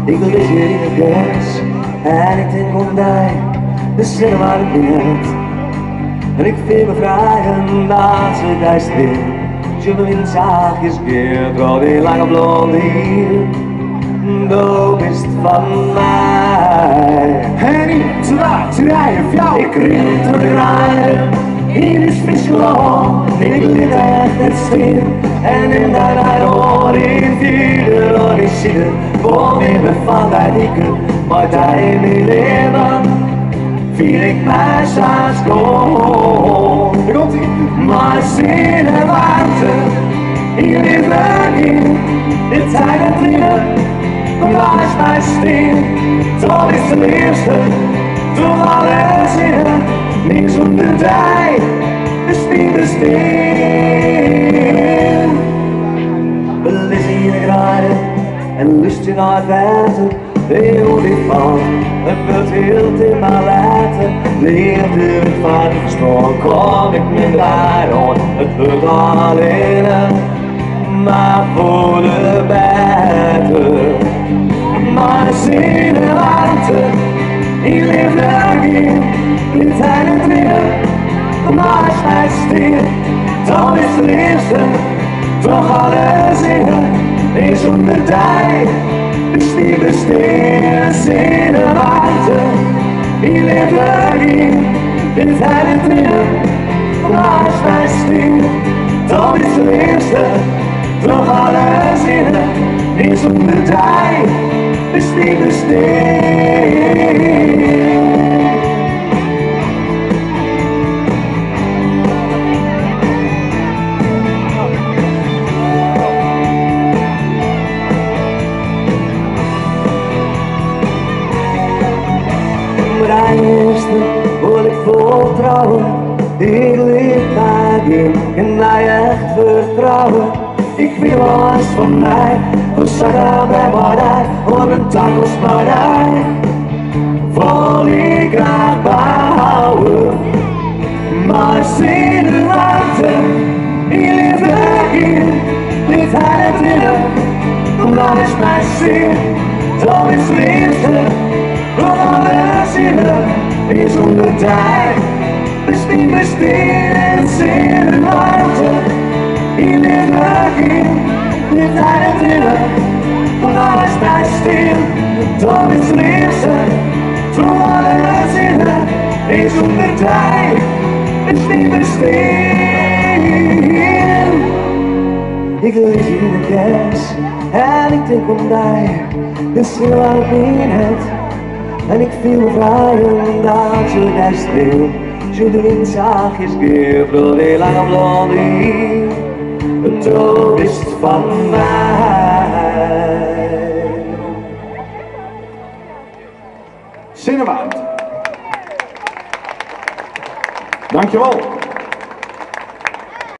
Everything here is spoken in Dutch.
Ik lees hier in het gras en ik denk om mij, de zin waar ik ben. En ik wil me vragen dat ze geist weer. Je me in zachtjes keer, door die lange blonde hier. Du bist van mij. En niet te laat te rijden voor jou. Ik ren te rijden, hier is fris gewoon. Ik lig echt het stil en in de oor in vierde oor is zitten. Voor me van die dikke, maar daar in mijn leven vier ik mij s'avonds gewoon. Daar komt ie. Maar zin en warmte, hier is in de tijd en drinnen. Waar is mijn stil, toch is de eerste, toch alle zinnen. Niks onder dij, de spieren stil. We lezen hier rijden en lusten naar het water. De olifant, het wilt heel in mijn laten. Leert het van gesprong, kom ik niet daarom. Het wordt alleen, maar voor de beter. Maar zin en warmte, ik leef er in. Dit zijn het drinnen, maar is mij stil. Dan is de eerste, toch alle zinnen. Is onder dij, bestierde stil. Zin en warmte, ik leef er in. Dit zijn het drinnen, maar is mij stil. Dan is de eerste, toch alle zinnen. Is onder dij, bestierde stil. Mijn eerste wil ik vertrouwen. Ik leef bij je en mij echt vertrouwen. Ik wil alles van mij, voor zaken bij mij, voor een dag als mij. Vol ik graag behouden, maar zin en warmte, ik leef erin. Niet aan het drinnen, omdat is mijn zin, dan is het eerste. Voor alle zinnen is onder tijd. Bestiin, en zin en warmte. Ik leef erin, niet aan het drinnen. Voor alles bij stil, dan is het eerste. Voor alle zinnen is onder tijd. Bestiin. Ik lees hier in het gras en ik denk om mij. De zin waar ik in het. En ik viel me vragen dat je daar stil. Je erin zachtjes keer, door die lange blonde hier. Het dood is van mij. Zinnenwaard. Dankjewel.